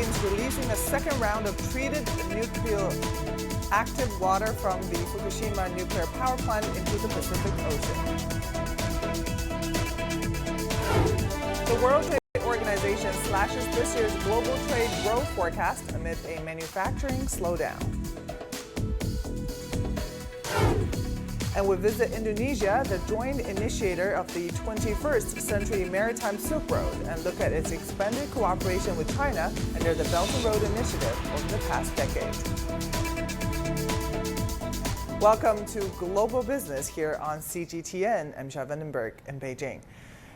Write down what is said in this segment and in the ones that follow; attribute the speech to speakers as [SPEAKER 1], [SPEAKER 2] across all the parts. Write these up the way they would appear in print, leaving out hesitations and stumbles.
[SPEAKER 1] means releasing a second round of treated nuclear active water from the Fukushima nuclear power plant into the Pacific Ocean. The World Trade Organization slashes this year's global trade growth forecast amid a manufacturing slowdown. And we visit Indonesia, the joint initiator of the 21st Century Maritime Silk Road, and look at its expanded cooperation with China under the Belt and Road Initiative over the past decade. Welcome to Global Business here on CGTN. I'm Xia Vandenberg in Beijing.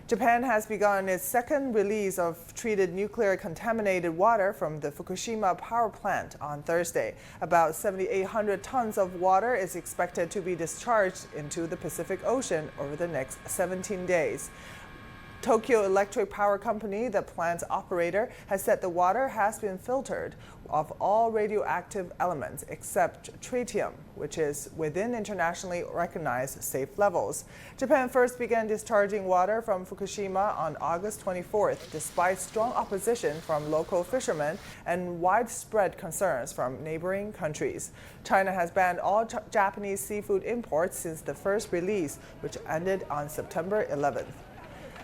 [SPEAKER 1] Japan has begun its second release of treated nuclear contaminated water from the Fukushima power plant on Thursday. About 7,800 tons of water is expected to be discharged into the Pacific Ocean over the next 17 days. Tokyo Electric Power Company, the plant's operator, has said the water has been filtered of all radioactive elements except tritium, which is within internationally recognized safe levels. Japan first began discharging water from Fukushima on August 24th, despite strong opposition from local fishermen and widespread concerns from neighboring countries. China has banned all Japanese seafood imports since the first release, which ended on September 11th.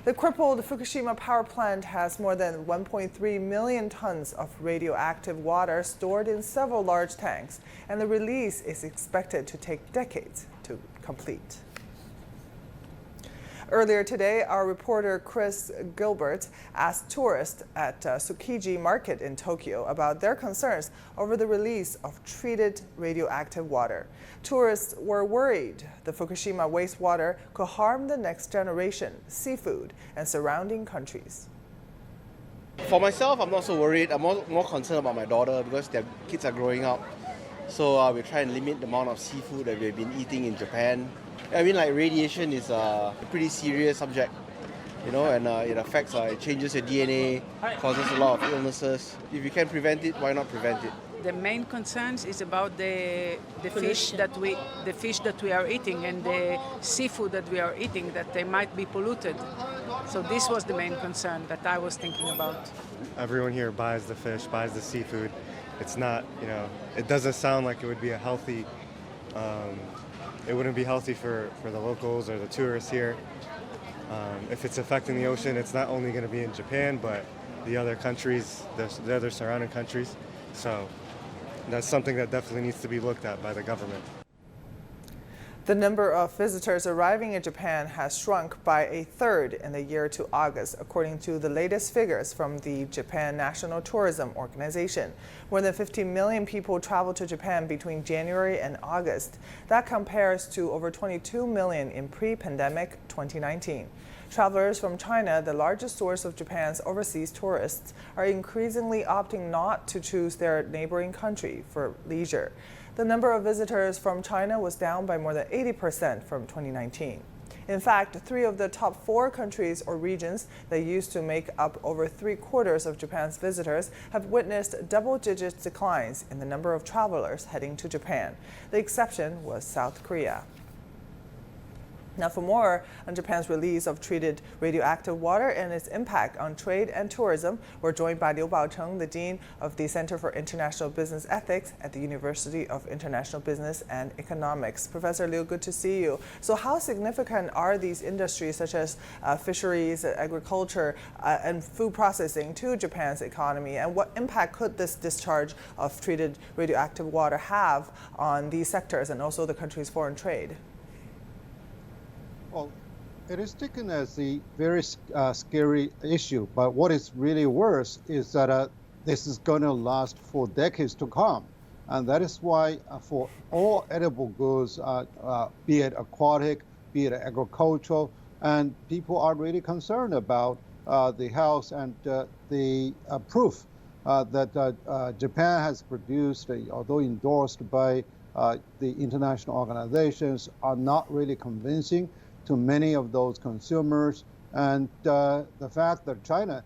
[SPEAKER 1] The crippled Fukushima power plant has more than 1.3 million tons of radioactive water stored in several large tanks, and the release is expected to take decades to complete. Earlier today, our reporter Chris Gilbert asked tourists at Tsukiji Market in Tokyo about their concerns over the release of treated radioactive water. Tourists were worried the Fukushima wastewater could harm the next generation, seafood, and surrounding countries.
[SPEAKER 2] For myself, I'm not so worried. I'm more concerned about my daughter because their kids are growing up. So we try and limit the amount of seafood that we've been eating in Japan. I mean, like radiation is a pretty serious subject, you know, and it affects, it changes your DNA, causes a lot of illnesses. If you can prevent it, why not prevent it?
[SPEAKER 3] The main concerns is about the fish that we are eating and the seafood that we are eating, that they might be polluted. So this was the main concern that I was thinking about.
[SPEAKER 4] Everyone here buys the fish, buys the seafood. It's not, it doesn't sound like it would be a healthy, it wouldn't be healthy for the locals or the tourists here. If it's affecting the ocean, it's not only going to be in Japan, but the other countries, the other surrounding countries. So that's something that definitely needs to be looked at by the government.
[SPEAKER 1] The number of visitors arriving in Japan has shrunk by a third in the year to August, according to the latest figures from the Japan National Tourism Organization. More than 50 million people traveled to Japan between January and August. That compares to over 22 million in pre-pandemic 2019. Travelers from China, the largest source of Japan's overseas tourists, are increasingly opting not to choose their neighboring country for leisure. The number of visitors from China was down by more than 80% from 2019. In fact, 3 of the top 4 countries or regions that used to make up over 3/4 of Japan's visitors have witnessed double-digit declines in the number of travelers heading to Japan. The exception was South Korea. Now, for more on Japan's release of treated radioactive water and its impact on trade and tourism, we're joined by Liu Baocheng, the Dean of the Center for International Business Ethics at the University of International Business and Economics. Professor Liu, good to see you. So how significant are these industries such as fisheries, agriculture, and food processing to Japan's economy? And what impact could this discharge of treated radioactive water have on these sectors and also the country's foreign trade?
[SPEAKER 5] Well, it is taken as a very scary issue, but what is really worse is that this is going to last for decades to come. And that is why for all edible goods, be it aquatic, be it agricultural, and people are really concerned about the health and the proof that Japan has produced, although endorsed by the international organizations, are not really convincing to many of those consumers. And the fact that China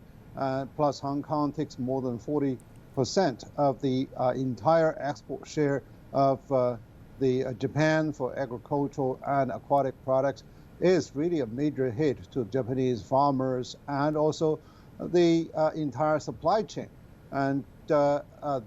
[SPEAKER 5] plus Hong Kong takes more than 40% of the entire export share of the Japan for agricultural and aquatic products is really a major hit to Japanese farmers and also the entire supply chain. And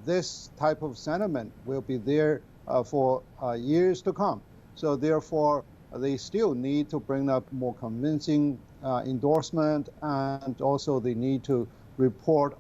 [SPEAKER 5] this type of sentiment will be there for years to come. So therefore, they still need to bring up more convincing endorsement, and also they need to report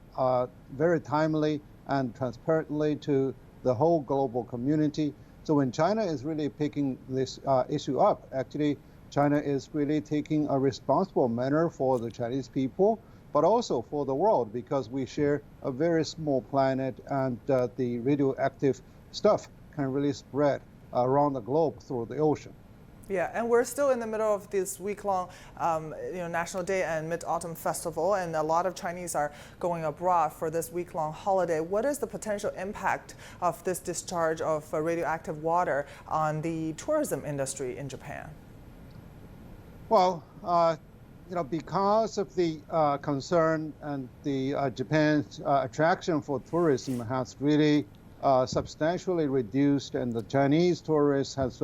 [SPEAKER 5] very timely and transparently to the whole global community. So when China is really picking this issue up, actually China is really taking a responsible manner for the Chinese people, but also for the world, because we share a very small planet, and the radioactive stuff can really spread around the globe through the ocean.
[SPEAKER 1] Yeah, and we're still in the middle of this week-long National Day and Mid-Autumn Festival, and a lot of Chinese are going abroad for this week-long holiday. What is the potential impact of this discharge of radioactive water on the tourism industry in Japan?
[SPEAKER 5] Well, because of the concern, and the Japan's attraction for tourism has really substantially reduced, and the Chinese tourists has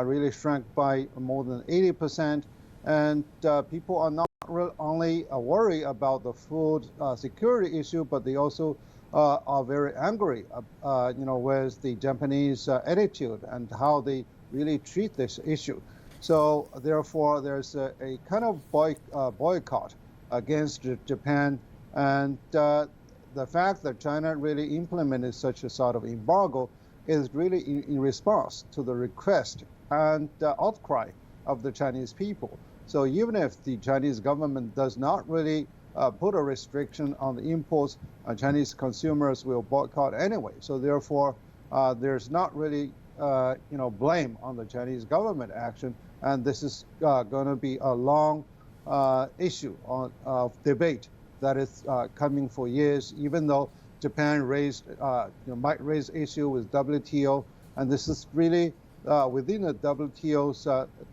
[SPEAKER 5] really shrunk by more than 80%, and people are not only worried about the food security issue, but they also are very angry, with the Japanese attitude and how they really treat this issue. So therefore, there's a kind of boycott against Japan, and the fact that China really implemented such a sort of embargo is really in response to the request and outcry of the Chinese people. So even if the Chinese government does not really put a restriction on the imports, Chinese consumers will boycott anyway. So therefore, there's not really blame on the Chinese government action, and this is going to be a long issue of debate that is coming for years, even though Japan might raise issue with WTO, and this is really within the WTO's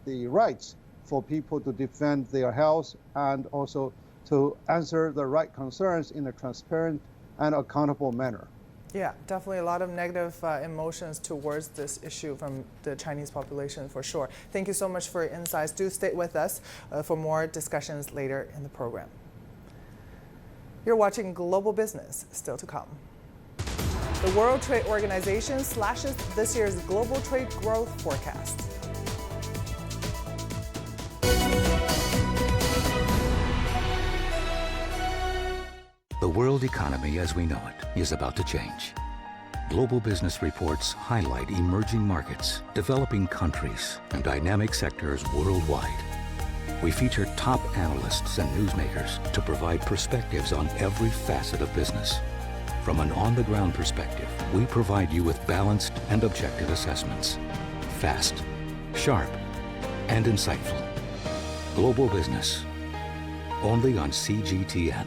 [SPEAKER 5] the rights for people to defend their health and also to answer the right concerns in a transparent and accountable manner.
[SPEAKER 1] Yeah, definitely a lot of negative emotions towards this issue from the Chinese population for sure. Thank you so much for your insights. Do stay with us for more discussions later in the program. You're watching Global Business, still to come. The World Trade Organization slashes this year's global trade growth forecast.
[SPEAKER 6] The world economy as we know it is about to change. Global business reports highlight emerging markets, developing countries, and dynamic sectors worldwide. We feature top analysts and newsmakers to provide perspectives on every facet of business. From an on-the-ground perspective, we provide you with balanced and objective assessments. Fast, sharp, and insightful. Global Business, only on CGTN.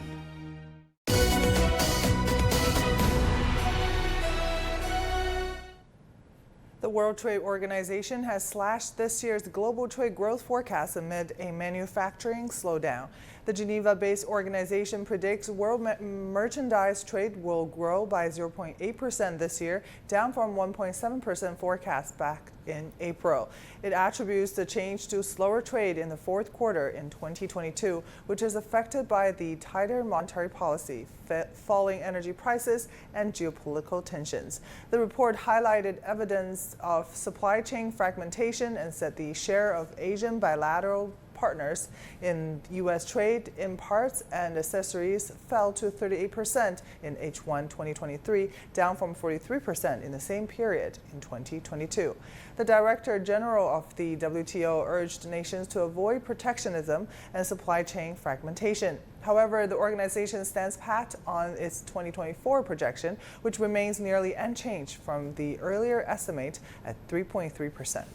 [SPEAKER 1] The World Trade Organization has slashed this year's global trade growth forecast amid a manufacturing slowdown. The Geneva-based organization predicts world merchandise trade will grow by 0.8% this year, down from 1.7% forecast back in April. It attributes the change to slower trade in the fourth quarter in 2022, which is affected by the tighter monetary policy, falling energy prices, and geopolitical tensions. The report highlighted evidence of supply chain fragmentation and said the share of Asian bilateral partners in U.S. trade in parts and accessories fell to 38% in H1 2023, down from 43% in the same period in 2022. The Director General of the WTO urged nations to avoid protectionism and supply chain fragmentation. However, the organization stands pat on its 2024 projection, which remains nearly unchanged from the earlier estimate at 3.3%.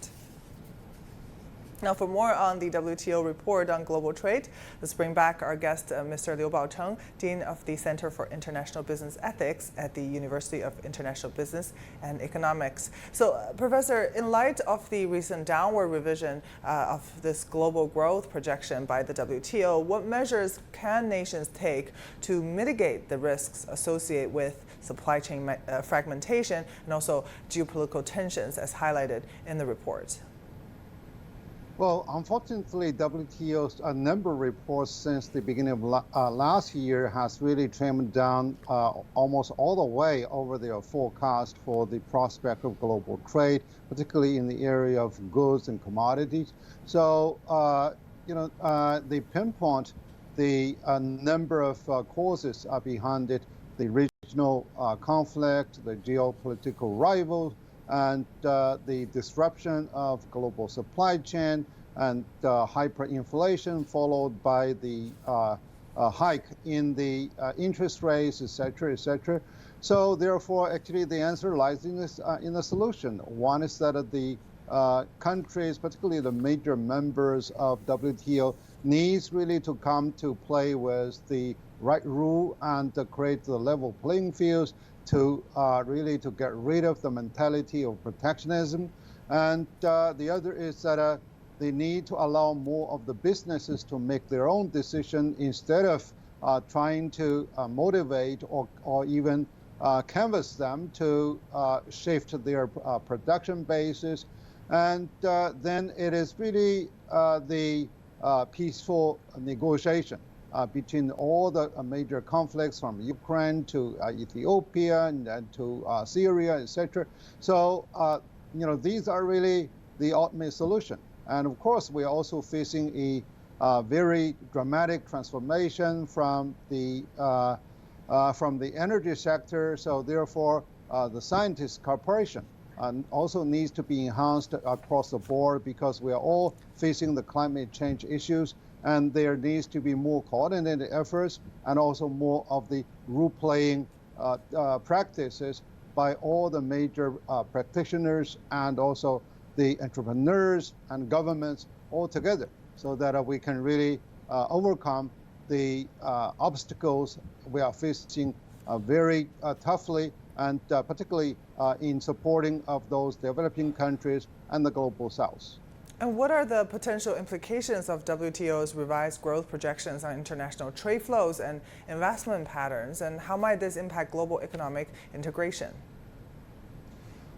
[SPEAKER 1] Now, for more on the WTO report on global trade, let's bring back our guest, Mr. Liu Baocheng, Dean of the Center for International Business Ethics at the University of International Business and Economics. So, Professor, in light of the recent downward revision of this global growth projection by the WTO, what measures can nations take to mitigate the risks associated with supply chain fragmentation and also geopolitical tensions as highlighted in the report?
[SPEAKER 5] Well, unfortunately, WTO's number reports since the beginning of last year has really trimmed down almost all the way over their forecast for the prospect of global trade, particularly in the area of goods and commodities. So, they pinpoint the number of causes behind it: the regional conflict, the geopolitical rivals, and the disruption of global supply chain, and hyperinflation, followed by the hike in the interest rates, et cetera, et cetera. So therefore, actually, the answer lies in the solution. One is that the countries, particularly the major members of WTO, needs really to come to play with the right rule and create the level playing fields to really to get rid of the mentality of protectionism. And the other is that they need to allow more of the businesses to make their own decision instead of trying to motivate or even canvas them to shift their production bases. And then it is really the peaceful negotiation between all the major conflicts from Ukraine to Ethiopia and to Syria, etc. So, these are really the ultimate solution. And of course, we are also facing a very dramatic transformation from the energy sector. So therefore, the scientist corporation also needs to be enhanced across the board, because we are all facing the climate change issues, and there needs to be more coordinated efforts and also more of the role-playing practices by all the major practitioners and also the entrepreneurs and governments all together, so that we can really overcome the obstacles we are facing very toughly, and particularly in supporting of those developing countries and the global south.
[SPEAKER 1] And what are the potential implications of WTO's revised growth projections on international trade flows and investment patterns, and how might this impact global economic integration?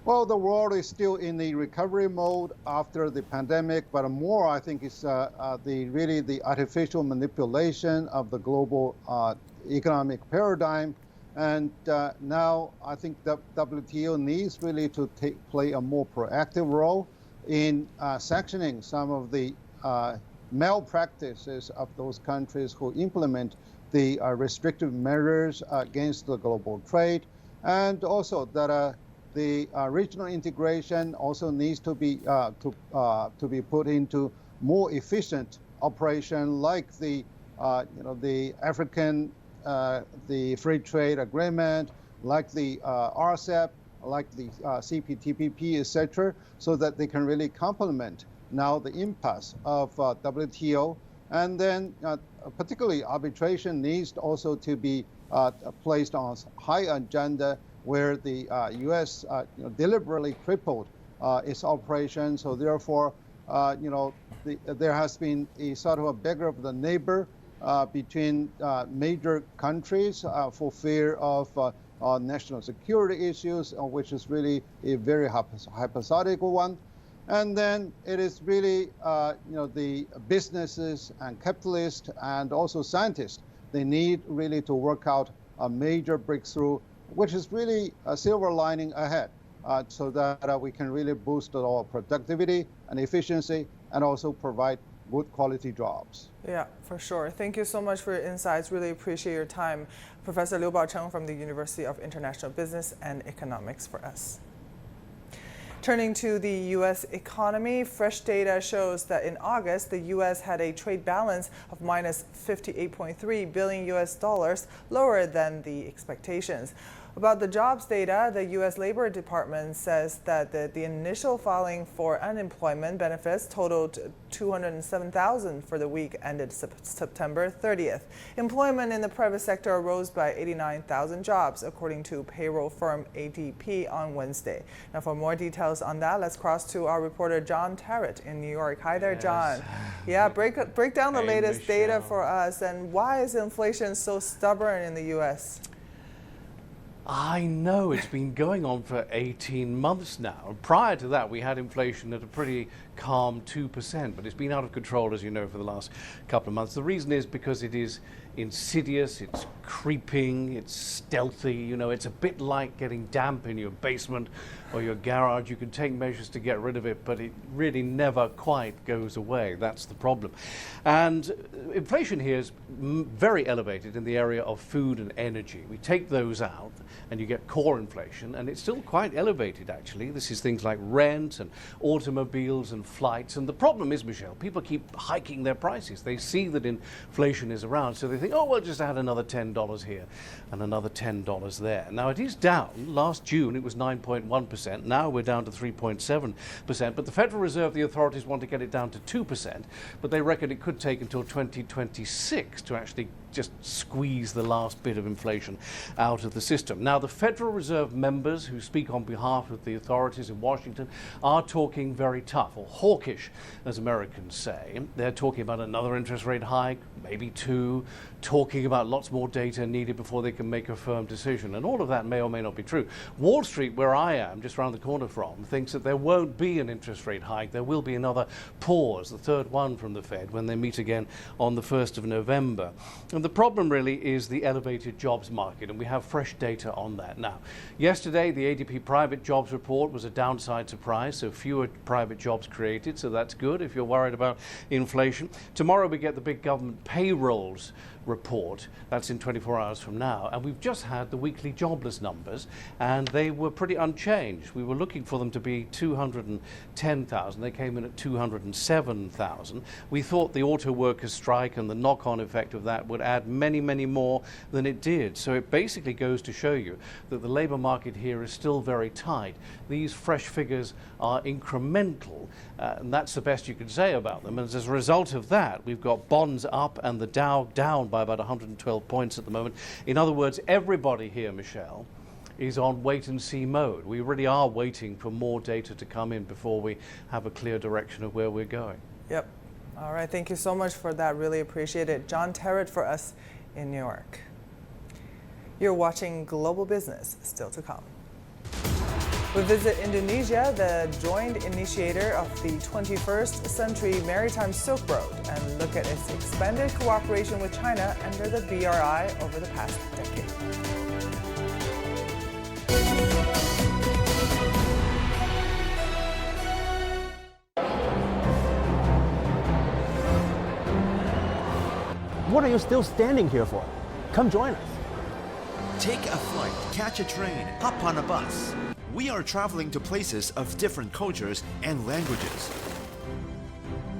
[SPEAKER 5] Well, the world is still in the recovery mode after the pandemic, but more, I think, is the artificial manipulation of the global economic paradigm. And now I think the WTO needs really to play a more proactive role in sanctioning some of the malpractices of those countries who implement the restrictive measures against the global trade, and also that the regional integration also needs to be put into more efficient operation, like the African the free trade agreement, like the RCEP, like the CPTPP, etc., so that they can really complement now the impasse of WTO. And then particularly arbitration needs also to be placed on high agenda, where the U.S. Deliberately crippled its operation. So therefore, there has been a sort of a beggar of the neighbor between major countries for fear of national security issues, which is really a very hypothetical one. And then it is really, the businesses and capitalists and also scientists, they need really to work out a major breakthrough, which is really a silver lining ahead, so that we can really boost our productivity and efficiency and also provide good quality jobs.
[SPEAKER 1] Yeah, for sure. Thank you so much for your insights. Really appreciate your time. Professor Liu Baocheng from the University of International Business and Economics for us. Turning to the U.S. economy, fresh data shows that in August, the U.S. had a trade balance of minus $58.3 billion US dollars, lower than the expectations. About the jobs data, the U.S. Labor Department says that the initial filing for unemployment benefits totaled 207,000 for the week ended September 30th. Employment in the private sector rose by 89,000 jobs, according to payroll firm ADP on Wednesday. Now, for more details on that, let's cross to our reporter John Tarrant in New York. Hi there, John. Yeah, break down the latest data for us, and why is inflation so stubborn in the U.S.?
[SPEAKER 7] I know, it's been going on for 18 months now. Prior to that, we had inflation at a pretty calm 2%, but it's been out of control, as you know, for the last couple of months. The reason is because it is insidious, it's creeping, it's stealthy, you know, it's a bit like getting damp in your basement or your garage. You can take measures to get rid of it, but it really never quite goes away. That's the problem. And inflation here is very elevated in the area of food and energy. We take those out and you get core inflation, and it's still quite elevated, actually. This is things like rent and automobiles and flights. And the problem is, Michelle, people keep hiking their prices. They see that inflation is around, so they think, oh, we'll just add another $10 here and another $10 there. Now, it is down. Last June, it was 9.1%. Now we're down to 3.7%. But the Federal Reserve, the authorities want to get it down to 2%. But they reckon it could take until 2026 to actually just squeeze the last bit of inflation out of the system. Now, the Federal Reserve members who speak on behalf of the authorities in Washington are talking very tough, or hawkish, as Americans say. They're talking about another interest rate hike, maybe two, talking about lots more data needed before they can make a firm decision. And all of that may or may not be true. Wall Street, where I am, just around the corner from, thinks that there won't be an interest rate hike. There will be another pause, the third one from the Fed, when they meet again on the 1st of November. And the problem really is the elevated jobs market, and we have fresh data on that now. Yesterday, the ADP private jobs report was a downside surprise, so fewer private jobs created, so that's good if you're worried about inflation. Tomorrow we get the big government payrolls report. That's in 24 hours from now. And we've just had the weekly jobless numbers, and they were pretty unchanged. We were looking for them to be 210,000. They came in at 207,000. We thought the auto workers' strike and the knock-on effect of that would add many, many more than it did. So it basically goes to show you that the labor market here is still very tight. These fresh figures are incremental, and that's the best you can say about them. And as a result of that, we've got bonds up and the Dow down by about 112 points at the moment. In other words, everybody here, Michelle, is on wait-and-see mode. We really are waiting for more data to come in before we have a clear direction of where we're going.
[SPEAKER 1] Yep. All right, thank you so much for that. Really appreciate it. John Terrett for us in New York. You're watching Global Business, still to come. We visit Indonesia, the joint initiator of the 21st Century Maritime Silk Road, and look at its expanded cooperation with China under the BRI over the past decade.
[SPEAKER 8] What are you still standing here for? Come join us.
[SPEAKER 9] Take a flight, catch a train, hop on a bus. We are traveling to places of different cultures and languages.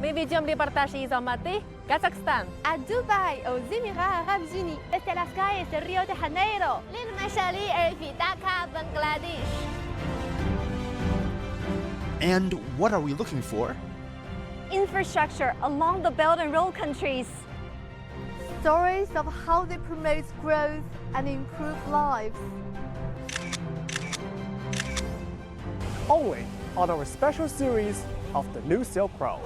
[SPEAKER 10] Мы ведем репортаж из Алматы, Казахстан.
[SPEAKER 11] À Dubaï, aux Émirats Arabes Unis. Desde las calles de Rio de Janeiro. للمشاريع في Dhaka, Bangladesh.
[SPEAKER 9] And what are we looking for?
[SPEAKER 11] Infrastructure along the Belt and Road countries. Stories of how they promote growth and improve lives.
[SPEAKER 8] Only on our special series of the New Silk Road.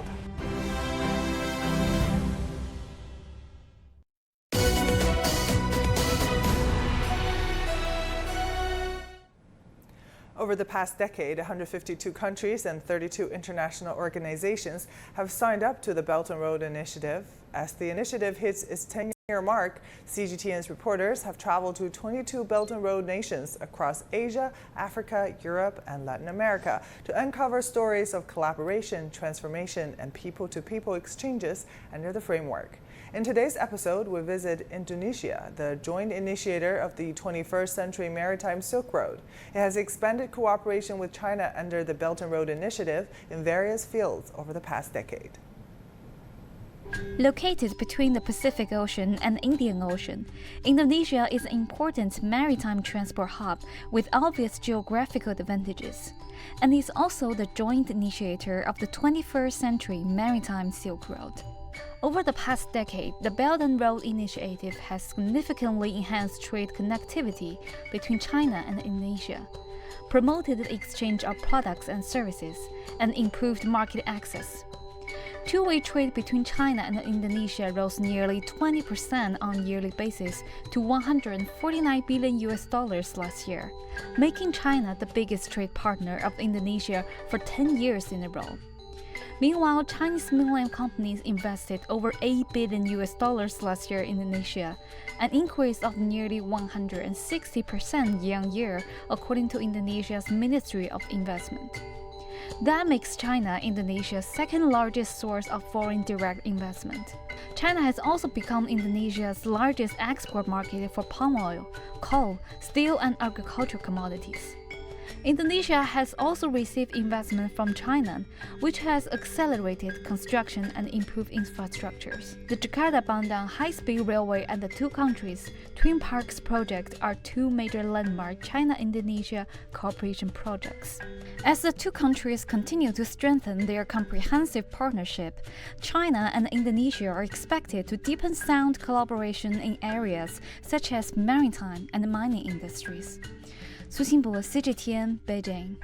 [SPEAKER 1] Over the past decade, 152 countries and 32 international organizations have signed up to the Belt and Road Initiative. As the initiative hits its 10-year mark, CGTN's reporters have traveled to 22 Belt and Road nations across Asia, Africa, Europe, and Latin America to uncover stories of collaboration, transformation, and people-to-people exchanges under the framework. In today's episode, we visit Indonesia, the joint initiator of the 21st Century Maritime Silk Road. It has expanded cooperation with China under the Belt and Road Initiative in various fields over the past decade.
[SPEAKER 12] Located between the Pacific Ocean and Indian Ocean, Indonesia is an important maritime transport hub with obvious geographical advantages, and is also the joint initiator of the 21st Century Maritime Silk Road. Over the past decade, the Belt and Road Initiative has significantly enhanced trade connectivity between China and Indonesia, promoted the exchange of products and services, and improved market access. Two-way trade between China and Indonesia rose nearly 20% on a yearly basis to $149 billion last year, making China the biggest trade partner of Indonesia for 10 years in a row. Meanwhile, Chinese mainland companies invested over $8 billion last year in Indonesia, an increase of nearly 160% year-on-year, according to Indonesia's Ministry of Investment. That makes China Indonesia's second largest source of foreign direct investment. China has also become Indonesia's largest export market for palm oil, coal, steel, and agricultural commodities. Indonesia has also received investment from China, which has accelerated construction and improved infrastructures. The Jakarta-Bandung high-speed railway and the two countries' Twin Parks project are two major landmark China-Indonesia cooperation projects. As the two countries continue to strengthen their comprehensive partnership, China and Indonesia are expected to deepen sound collaboration in areas such as maritime and mining industries. Su Xinbo, CGTN, Beijing.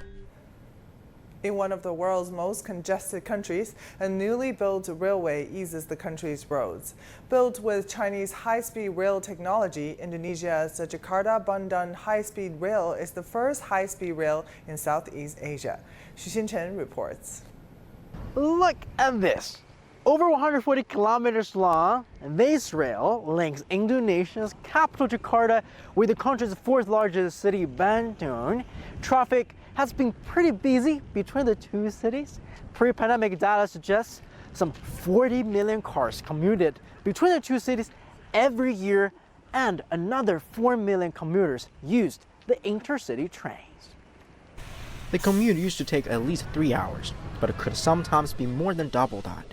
[SPEAKER 1] In one of the world's most congested countries, a newly built railway eases the country's roads. Built with Chinese high-speed rail technology, Indonesia's Jakarta-Bandung high-speed rail is the first high-speed rail in Southeast Asia. Xu Xinchen reports.
[SPEAKER 13] Look at this. Over 140 kilometers long, this rail links Indonesia's capital Jakarta with the country's fourth largest city, Bandung. Traffic has been pretty busy between the two cities. Pre-pandemic data suggests some 40 million cars commuted between the two cities every year, and another 4 million commuters used the intercity trains. The commute used to take at least 3 hours, but it could sometimes be more than double that.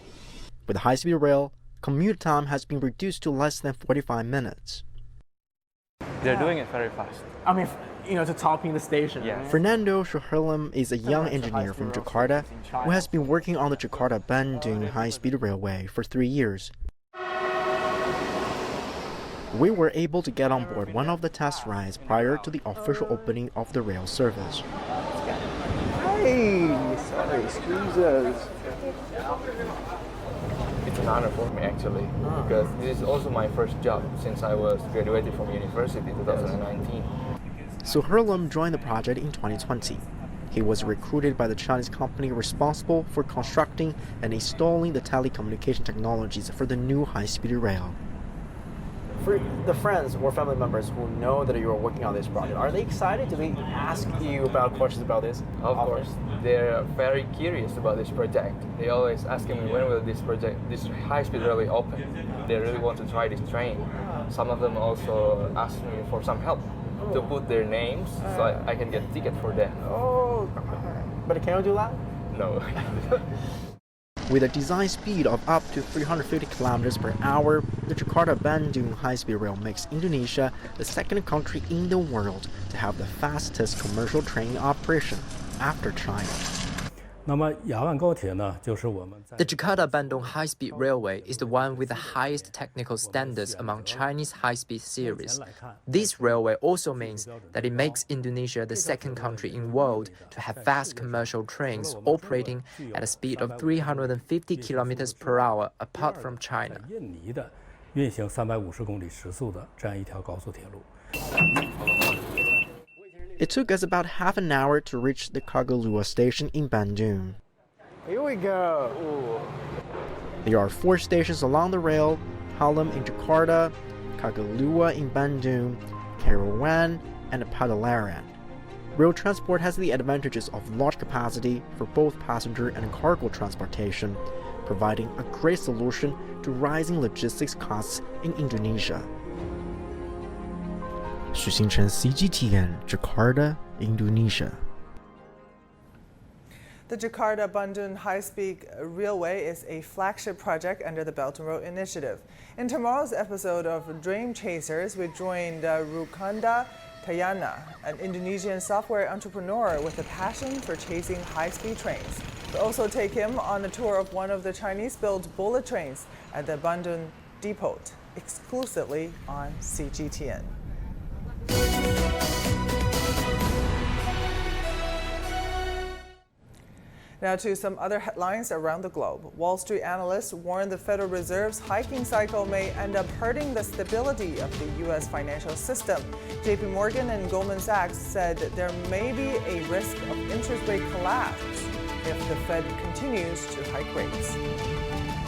[SPEAKER 13] With high-speed rail, commute time has been reduced to less than 45 minutes.
[SPEAKER 14] They're doing it very fast.
[SPEAKER 13] I mean, to topping the station.
[SPEAKER 14] Yeah.
[SPEAKER 13] Right? Fernando Shuherlim is a young engineer from Jakarta who has been working on the Jakarta-Bandung high-speed railway for 3 years. We were able to get on board one of the test rides prior to the official opening of the rail service.
[SPEAKER 14] Hey, sorry, excuse us. It's an honor for me actually, because this is also my first job since I was graduated from university in 2019.
[SPEAKER 13] Suherlim joined the project in 2020. He was recruited by the Chinese company responsible for constructing and installing the telecommunication technologies for the new high-speed rail. For the friends or family members who know that you are working on this project, are they excited to ask you about questions about this?
[SPEAKER 14] Of course, they're very curious about this project. They always asking me when will this high-speed railway open. They really want to try this train. Some of them also ask me for some help to put their names so I can get a ticket for them.
[SPEAKER 13] Oh, but can you do that?
[SPEAKER 14] No.
[SPEAKER 13] With a design speed of up to 350 kilometers per hour, the Jakarta-Bandung high-speed rail makes Indonesia the second country in the world to have the fastest commercial train operation after China.
[SPEAKER 15] The
[SPEAKER 16] Jakarta-Bandung high-speed railway is the one with the highest technical standards among Chinese high-speed series. This railway also means that it makes Indonesia the second country in the world to have fast commercial trains operating at a speed of 350 kilometers per hour apart from China.
[SPEAKER 13] It took us about half an hour to reach the Kagalua station in Bandung. Here we go. Ooh. There are 4 stations along the rail: Halim in Jakarta, Kagalua in Bandung, Karawan, and Padalarang. Rail transport has the advantages of large capacity for both passenger and cargo transportation, providing a great solution to rising logistics costs in Indonesia. Xu Xinchen, CGTN, Jakarta, Indonesia.
[SPEAKER 1] The Jakarta-Bandung high-speed railway is a flagship project under the Belt and Road Initiative. In tomorrow's episode of Dream Chasers, we joined Rukanda Tayana, an Indonesian software entrepreneur with a passion for chasing high-speed trains. We'll also take him on a tour of one of the Chinese-built bullet trains at the Bandung Depot, exclusively on CGTN. Now to some other headlines around the globe. Wall Street analysts warn the Federal Reserve's hiking cycle may end up hurting the stability of the U.S. financial system. JP Morgan and Goldman Sachs said there may be a risk of interest rate collapse if the Fed continues to hike rates.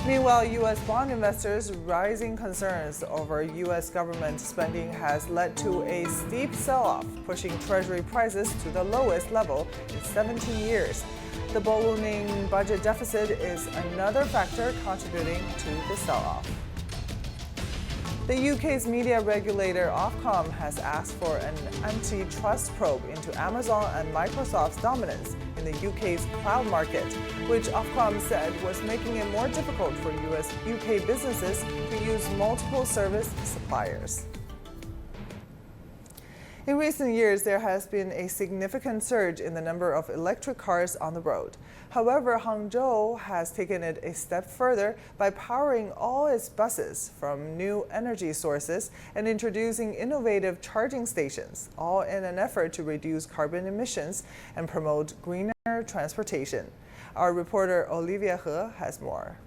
[SPEAKER 1] Meanwhile, U.S. bond investors' rising concerns over U.S. government spending has led to a steep sell-off, pushing Treasury prices to the lowest level in 17 years. The ballooning budget deficit is another factor contributing to the sell-off. The UK's media regulator Ofcom has asked for an antitrust probe into Amazon and Microsoft's dominance in the UK's cloud market, which Ofcom said was making it more difficult for UK businesses to use multiple service suppliers. In recent years, there has been a significant surge in the number of electric cars on the road. However, Hangzhou has taken it a step further by powering all its buses from new energy sources and introducing innovative charging stations, all in an effort to reduce carbon emissions and promote greener transportation. Our reporter Olivia He has more.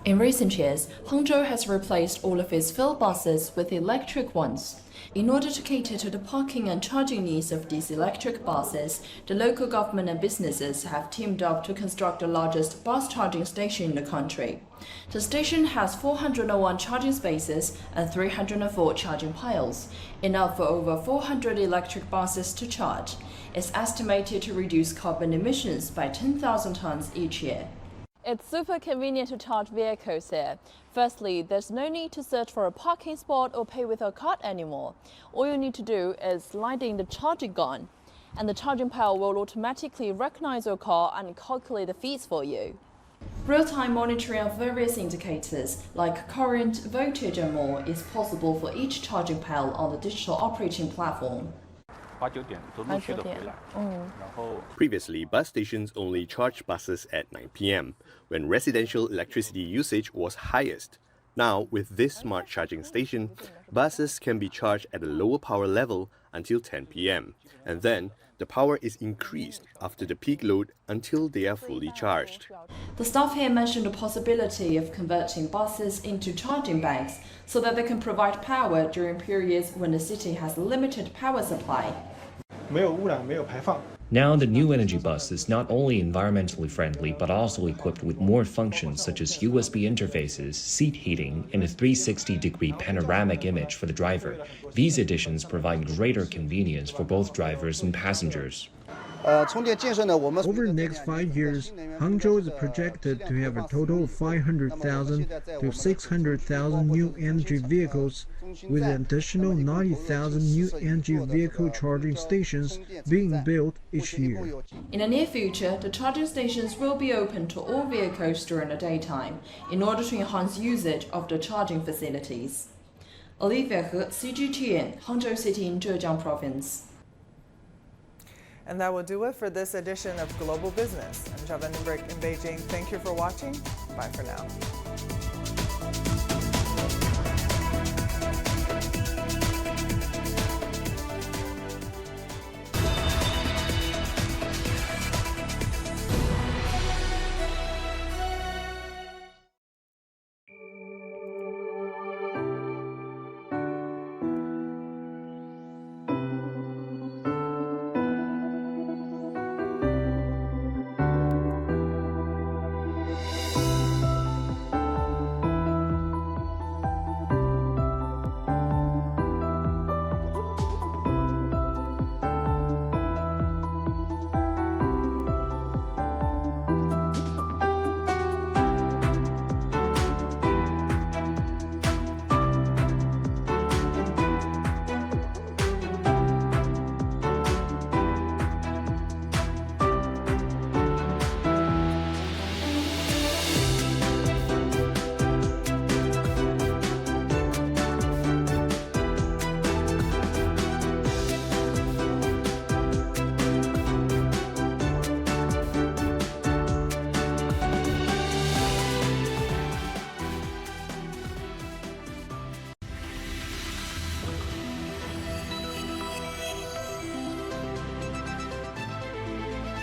[SPEAKER 15] In recent years, Hangzhou has replaced all of its field buses with electric ones. In order to cater to the parking and charging needs of these electric buses, the local government and businesses have teamed up to construct the largest bus charging station in the country. The station has 401 charging spaces and 304 charging piles, enough for over 400 electric buses to charge. It's estimated to reduce carbon emissions by 10,000 tons each year.
[SPEAKER 10] It's super convenient to charge vehicles here. Firstly, there's no need to search for a parking spot or pay with a card anymore. All you need to do is slide in the charging gun, and the charging pile will automatically recognize your car and calculate the fees for you.
[SPEAKER 15] Real-time monitoring of various indicators like current, voltage and more is possible for each charging pile on the digital operating platform.
[SPEAKER 17] Previously, bus stations only charged buses at 9 p.m., when residential electricity usage was highest. Now, with this smart charging station, buses can be charged at a lower power level until 10 p.m., and then the power is increased after the peak load until they are fully charged.
[SPEAKER 15] The staff here mentioned the possibility of converting buses into charging banks so that they can provide power during periods when the city has limited power supply.
[SPEAKER 18] Now the new energy bus is not only environmentally friendly but also equipped with more functions such as USB interfaces, seat heating, and a 360-degree panoramic image for the driver. These additions provide greater convenience for both drivers and passengers.
[SPEAKER 19] Over the next 5 years, Hangzhou is projected to have a total of 500,000 to 600,000 new energy vehicles, with an additional 90,000 new energy vehicle charging stations being built each year.
[SPEAKER 15] In the near future, the charging stations will be open to all vehicles during the daytime in order to enhance usage of the charging facilities. Olivia He, CGTN, Hangzhou City in Zhejiang Province.
[SPEAKER 1] And that will do it for this edition of Global Business. I'm Java Nuremberg in Beijing. Thank you for watching. Bye for now.